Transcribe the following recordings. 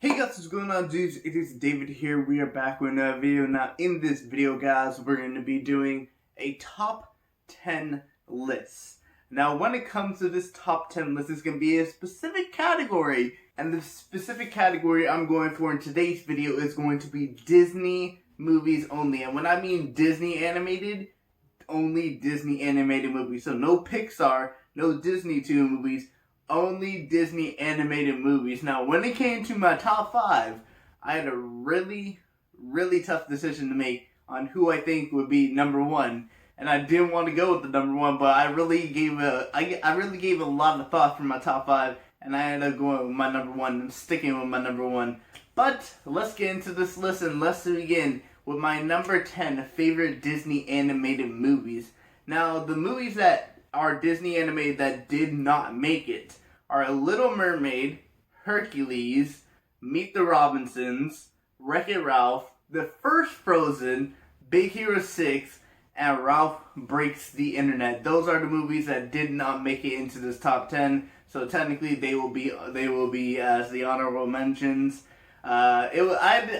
Hey guys, what's going on, dudes? It is David here. We are back with another video. Now, in this video, guys, we're going to be doing a top 10 list. Now, when it comes to this top 10 list, it's going to be a specific category. And the specific category I'm going for in today's video is going to be Disney movies only. And when I mean Disney animated, only Disney animated movies. So no Pixar, no Disney 2 movies. Only Disney animated movies. Now, when it came to my top 5, I had a really tough decision to make on who I think would be number 1. And I didn't want to go with the number 1, but I really gave a lot of thought for my top 5, and I ended up going with my number 1 and sticking with my number 1. But let's get into this list and let's begin with my number 10 favorite Disney animated movies. Now, the movies that are Disney animated that did not make it are Little Mermaid, Hercules, Meet the Robinsons, Wreck-It Ralph, the first Frozen, Big Hero 6, and Ralph Breaks the Internet. Those are the movies that did not make it into this top 10. So technically, they will be as the honorable mentions. I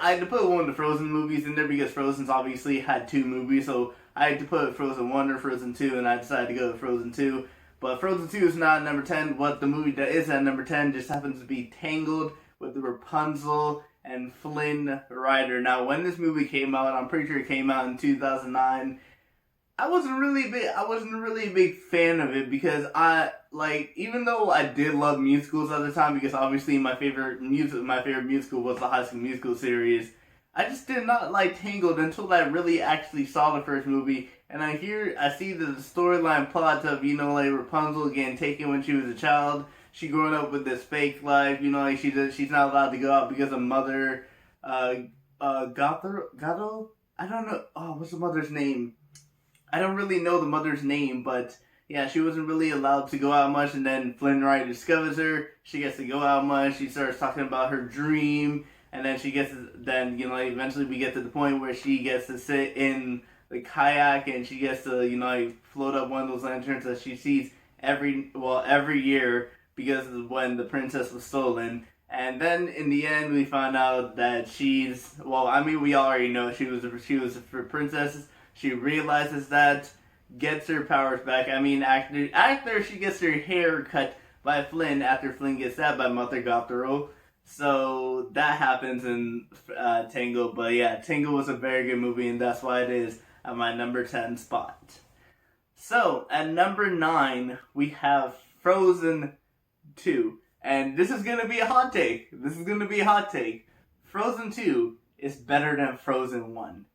had to put one of the Frozen movies in there because Frozen's obviously had 2 movies, so I had to put Frozen 1 or Frozen 2, and I decided to go with Frozen 2. But Frozen 2 is not at number 10. What the movie that is at number 10 just happens to be Tangled with Rapunzel and Flynn Rider. Now, when this movie came out, I'm pretty sure it came out in 2009. I wasn't really a big fan of it because even though I did love musicals at the time, because obviously my favorite musical was the High School Musical series, I just did not like Tangled until I really actually saw the first movie, and I see the storyline plot of, Rapunzel getting taken when she was a child, she growing up with this fake life, she's not allowed to go out because of Mother, Gato? I don't know, what's the mother's name? I don't really know the mother's name, but yeah, she wasn't really allowed to go out much, and then Flynn Rider discovers her, she gets to go out much, she starts talking about her dream, and then eventually we get to the point where she gets to sit in the kayak, and she gets to, float up one of those lanterns that she sees every year because of when the princess was stolen. And then in the end, we find out that we already know she was a princess. She realizes that, gets her powers back. After she gets her hair cut by Flynn, after Flynn gets stabbed by Mother Gothel. So that happens in Tangled. But yeah, Tangled was a very good movie, and that's why it is at my number 10 spot. So at number 9, we have Frozen 2. And this is going to be a hot take. Frozen 2 is better than Frozen 1.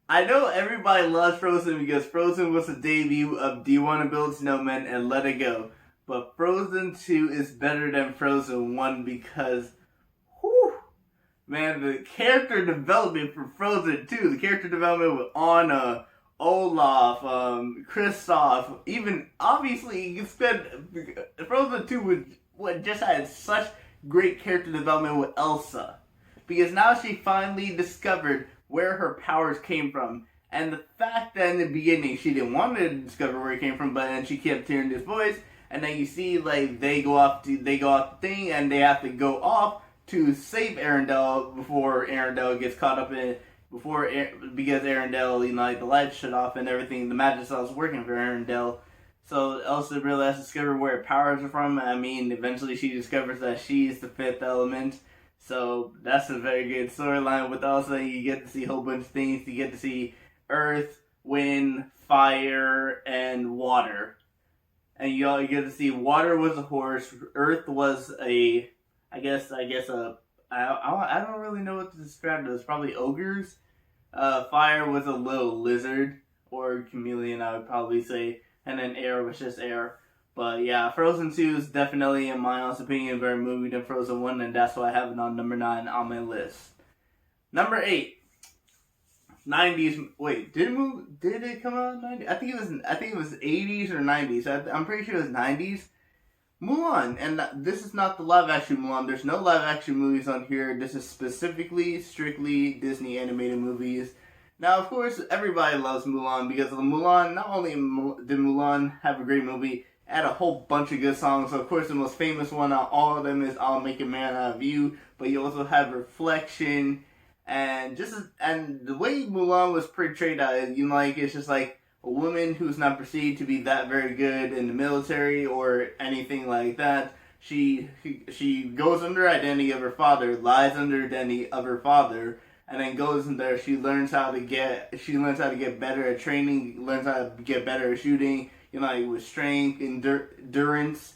I know everybody loves Frozen because Frozen was the debut of Do You Want to Build Snowmen and Let It Go. But Frozen 2 is better than Frozen 1 because, the character development for Frozen 2, the character development with Anna, Olaf, Kristoff, even, obviously, you can spend, Frozen 2 just had such great character development with Elsa. Because now she finally discovered where her powers came from. And the fact that in the beginning she didn't want to discover where it came from, but then she kept hearing this voice, and then you see they go off the thing, and they have to go off to save Arendelle before Arendelle gets caught up in because Arendelle, the lights shut off and everything, the magic spell is working for Arendelle. So Elsa really has to discover where her powers are from. Eventually she discovers that she's the 5th element. So that's a very good storyline with Elsa. You get to see a whole bunch of things. You get to see earth, wind, fire, and water. And you get to see water was a horse, earth was I don't really know what to describe it as. Probably ogres. Fire was a little lizard or chameleon, I would probably say, and then air was just air. But yeah, Frozen 2 is definitely, in my honest opinion, a better movie than Frozen 1, and that's why I have it on number 9 on my list. Number 8, 90s. Wait, did it come out in 90s? I think it was 80s or 90s. I'm pretty sure it was 90s. Mulan, and this is not the live action Mulan. There's no live action movies on here. This is strictly Disney animated movies. Now, of course, everybody loves Mulan because of Mulan. Not only did Mulan have a great movie, had a whole bunch of good songs. So of course, the most famous one out of all of them is I'll Make a Man Out of You but you also have reflection, and and the way Mulan was portrayed out, it's just like a woman who's not perceived to be that very good in the military or anything like that. She goes under identity of her father, lies under identity of her father, and then goes in there. She learns how to get better at training, learns how to get better at shooting, with strength, endurance,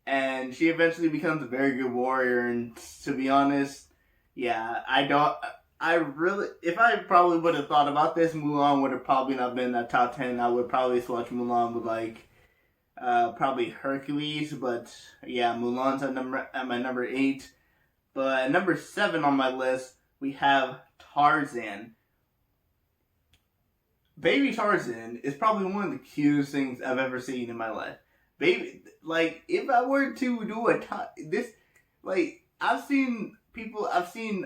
and she eventually becomes a very good warrior. And to be honest, yeah, if I probably would have thought about this, Mulan would have probably not been in that top 10. I would probably swatch Mulan with probably Hercules, but yeah, Mulan's at my number 8. But at number 7 on my list, we have Tarzan. Baby Tarzan is probably one of the cutest things I've ever seen in my life. Baby, if I were to do I've seen,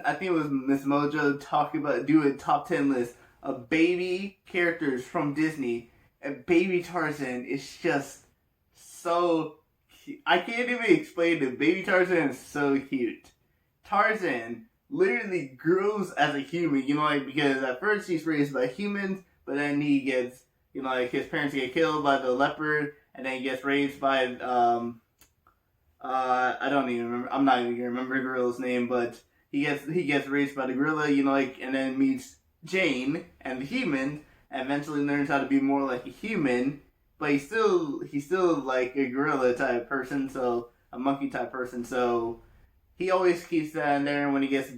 I think it was Miss Mojo do a top 10 list of baby characters from Disney, and Baby Tarzan is just so cute. I can't even explain it. Baby Tarzan is so cute. Tarzan literally grows as a human, because at first he's raised by humans, but then he gets, his parents get killed by the leopard, and then he gets raised by, I don't even remember, I'm not even gonna remember the gorilla's name, but he gets raised by the gorilla, and then meets Jane and the human, and eventually learns how to be more like a human, but he's still like a gorilla type person, so a monkey type person, so he always keeps that in there. When he gets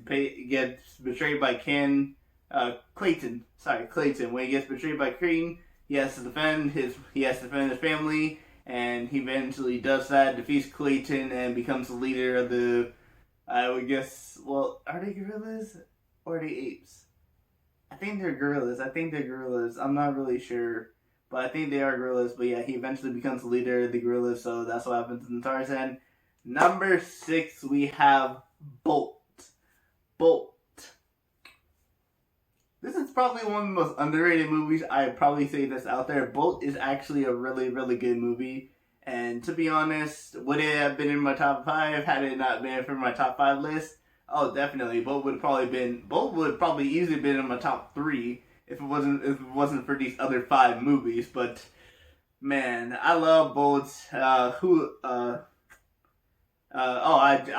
betrayed by Clayton. When he gets betrayed by Crean, he has to defend his family, and he eventually does that, defeats Clayton, and becomes the leader of the. I would guess. Well, are they gorillas or are they apes? I think they're gorillas. I'm not really sure, but I think they are gorillas. But yeah, he eventually becomes the leader of the gorillas. So that's what happens in Tarzan. Number 6, we have Bolt. This is probably one of the most underrated movies I'd probably say that's out there. Bolt is actually a really, really good movie. And to be honest, would it have been in my top 5 had it not been for my top 5 list? Oh, definitely. Bolt would probably easily been in my top 3 if it wasn't for these other 5 movies. But man, I love Bolt. I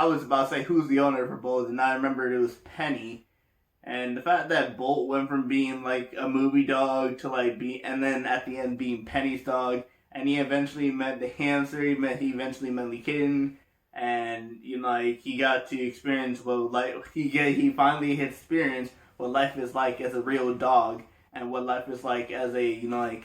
was about to say who's the owner for Bolt, and I remembered it was Penny. And the fact that Bolt went from being like a movie dog to and then at the end being Penny's dog, and he eventually met the hamster, he eventually met the kitten, and he got to experience he finally experienced what life is like as a real dog, and what life is like as a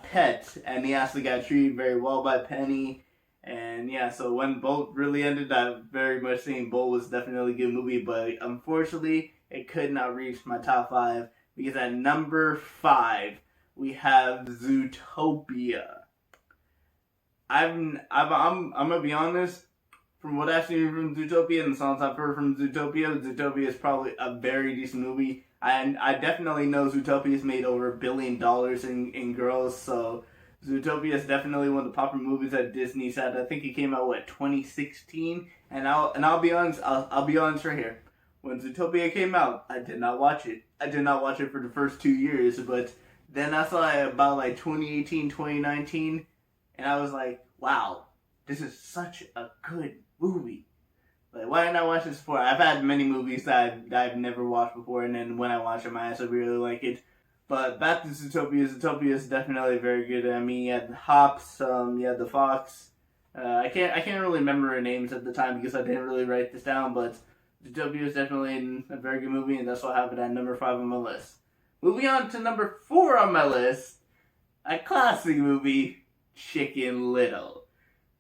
pet, and he actually got treated very well by Penny. And yeah, so when Bolt really ended, I very much think Bolt was definitely a good movie, but unfortunately, it could not reach my top 5, because at number 5, we have Zootopia. I'm gonna be honest, from what I've seen from Zootopia and the songs I've heard from Zootopia is probably a very decent movie. And I definitely know Zootopia's made over $1 billion in gross, so Zootopia is definitely one of the popular movies that Disney's had. I think it came out 2016, and I'll be honest. I'll be honest right here. When Zootopia came out, I did not watch it. I did not watch it for the first 2 years, but then I saw it about 2018, 2019, and I was like, wow, this is such a good movie. Why didn't I watch this before? I've had many movies that I've never watched before, and then when I watch them, I actually really like it. But back to Zootopia. Zootopia is definitely very good. I mean, you had the Hops, you had the Fox. I can't really remember their names at the time because I didn't really write this down. But Zootopia is definitely a very good movie, and that's why I have it at number 5 on my list. Moving on to number 4 on my list, a classic movie, Chicken Little.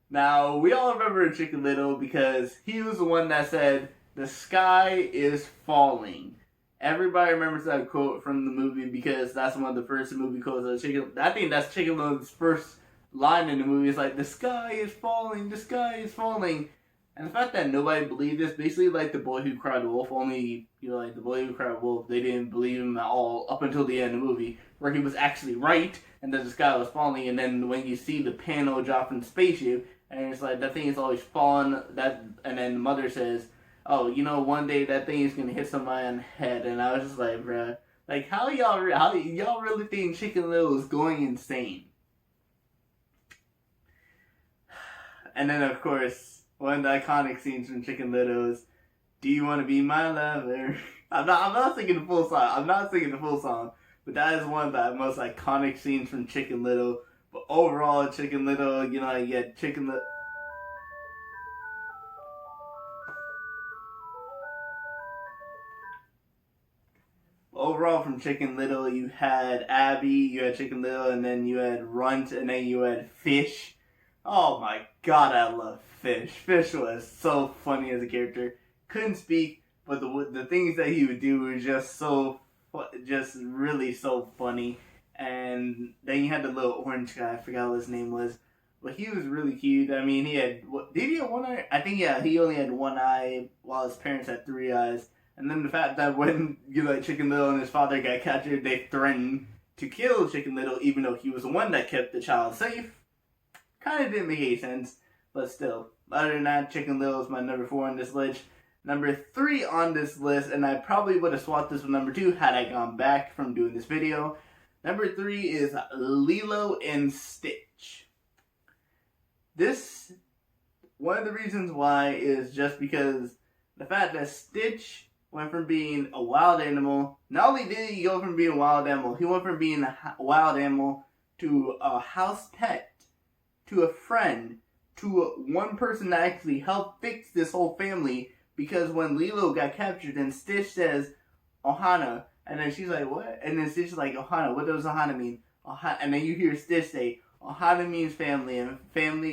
Now, we all remember Chicken Little because he was the one that said, "The sky is falling." Everybody remembers that quote from the movie because that's one of the first movie quotes of Chicken. I think that's Chicken Little's first line in the movie. It's like, "The sky is falling, the sky is falling." And the fact that nobody believed this, basically like The Boy Who Cried Wolf, only, The Boy Who Cried Wolf, they didn't believe him at all up until the end of the movie, where he was actually right, and that the sky was falling, and then when you see the panel drop from the spaceship, and it's like, that thing is always falling, and then the mother says, oh, one day that thing is gonna hit somebody on the head, and I was just like, bruh, like how y'all really think Chicken Little is going insane? And then of course, one of the iconic scenes from Chicken Little is, "Do you want to be my lover?" I'm not singing the full song. I'm not singing the full song, but that is one of the most iconic scenes from Chicken Little. But overall, Chicken Little, you had Chicken Little. Overall, from Chicken Little, you had Abby, you had Chicken Little, and then you had Runt, and then you had Fish. Oh my god, I love Fish. Fish was so funny as a character. Couldn't speak, but the things that he would do were just really so funny. And then you had the little orange guy, I forgot what his name was, but he was really cute. I mean, did he have one eye? I think, yeah, he only had one eye, while his parents had three eyes. And then the fact that when Chicken Little and his father got captured, they threatened to kill Chicken Little, even though he was the one that kept the child safe. Kind of didn't make any sense, but still. Other than that, Chicken Little is my number 4 on this list. Number 3 on this list, and I probably would have swapped this with number 2 had I gone back from doing this video. Number 3 is Lilo and Stitch. One of the reasons why is just because the fact that Stitch went from being a wild animal. Not only did he go from being a wild animal, he went from being a wild animal to a house pet, to a friend, to one person that actually helped fix this whole family. Because when Lilo got captured, and Stitch says, "Ohana," and then she's like, "What?" And then Stitch is like, "Ohana, what does Ohana mean?" And then you hear Stitch say, "Ohana means family,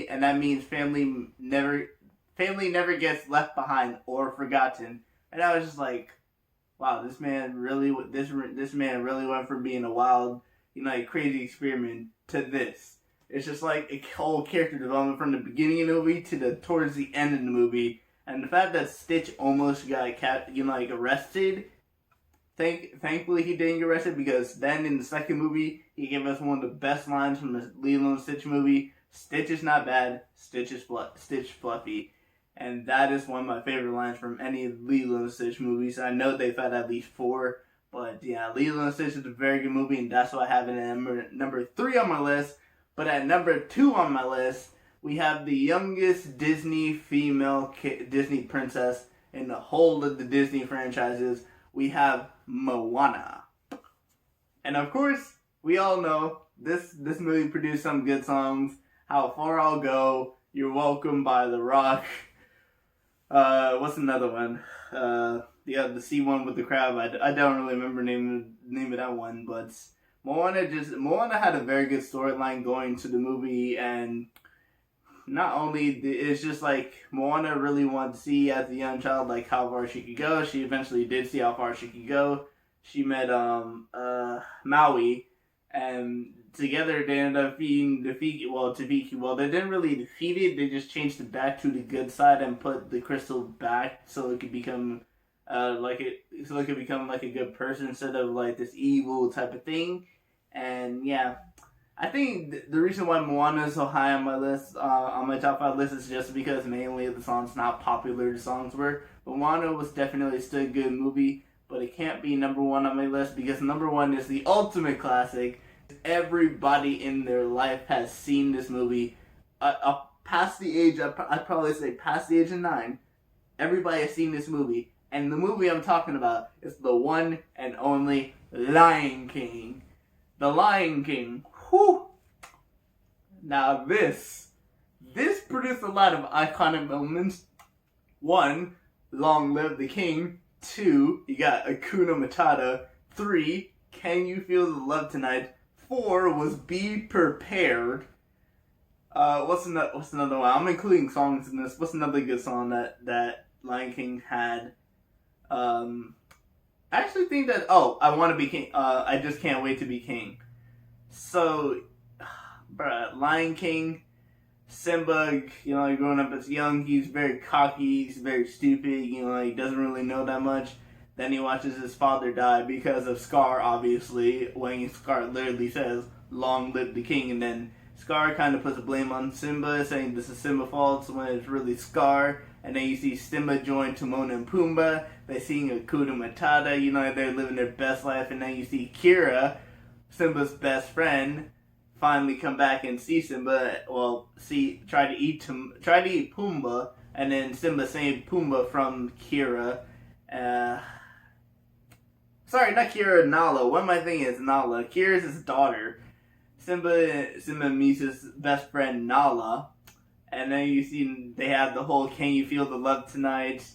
and that means family never gets left behind or forgotten." And I was just like, wow, this man really went from being a wild, crazy experiment to this. It's just like a whole character development from the beginning of the movie to towards the end of the movie. And the fact that Stitch almost got arrested, thankfully he didn't get arrested, because then in the second movie, he gave us one of the best lines from the Lilo and Stitch movie. "Stitch is not bad, Stitch is fluffy." And that is one of my favorite lines from any Lilo and Stitch movies. I know they've had at least 4, but yeah, Lilo and Stitch is a very good movie, and that's why I have it at number 3 on my list. But at number 2 on my list, we have the youngest Disney female Disney princess in the whole of the Disney franchises. We have Moana. And of course, we all know this movie produced some good songs. "How Far I'll Go," "You're Welcome" by The Rock. What's another one? The sea one with the crab. I don't really remember the name of that one, but Moana had a very good storyline going to the movie, and not only it's just like Moana really wanted to see as a young child like how far she could go. She eventually did see how far she could go. She met Maui, and together they ended up being Tafiki. Well, they didn't really defeat it. They just changed it back to the good side and put the crystal back so it could become like a good person instead of like this evil type of thing. And yeah, I think the reason why Moana is so high on my list, on my top 5 list, is just because mainly the songs, not popular the songs were. But Moana was definitely still a good movie, but it can't be number 1 on my list because number 1 is the ultimate classic. Everybody in their life has seen this movie. Past the age, I'd probably say past the age of 9, everybody has seen this movie. And the movie I'm talking about is the one and only Lion King. The Lion King. Whew. Now this produced a lot of iconic moments. 1, long live the king. 2, you got Hakuna Matata. 3, Can You Feel the Love Tonight? 4 was Be Prepared. What's another one? I'm including songs in this. What's another good song that Lion King had? I actually think that I Want to Be King. I Just Can't Wait to Be King. So, Lion King, Simba, growing up as young, he's very cocky, he's very stupid, he doesn't really know that much. Then he watches his father die because of Scar, obviously, when Scar literally says, "Long live the king," and then Scar kind of puts the blame on Simba, saying this is Simba's fault when it's really Scar. And then you see Simba join Timon and Pumbaa. They sing Hakuna Matata. You know, they're living their best life. And then you see Kira, Simba's best friend, finally come back and see Simba. Well, try to eat Pumbaa, and then Simba saved Pumbaa from Kira. Sorry, not Kira, Nala. What am I thinking? It's Nala. Kira's his daughter. Simba meets his best friend Nala, and then you see they have the whole "Can you feel the love tonight?"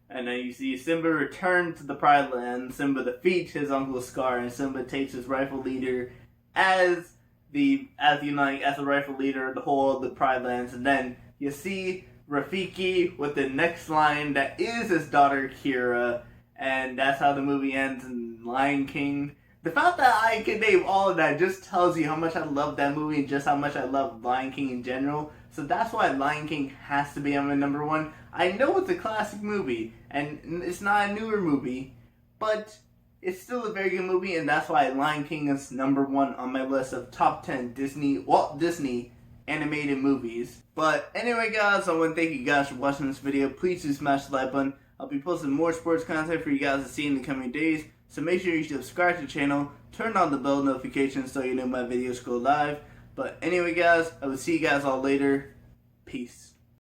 And then you see Simba return to the Pride Land. Simba defeats his Uncle Scar, and Simba takes his rightful leader as the rightful leader of the whole of the Pride Lands. And then you see Rafiki with the next line that is his daughter Kira, and that's how the movie ends in Lion King. The fact that I can name all of that just tells you how much I love that movie and just how much I love Lion King in general. So that's why Lion King has to be on my number one. I know it's a classic movie, and it's not a newer movie, but it's still a very good movie, and that's why Lion King is number one on my list of top 10 Walt Disney animated movies. But anyway guys, I want to thank you guys for watching this video. Please do smash the like button. I'll be posting more sports content for you guys to see in the coming days. So make sure you subscribe to the channel, turn on the bell notifications so you know my videos go live. But anyway guys, I will see you guys all later. Peace.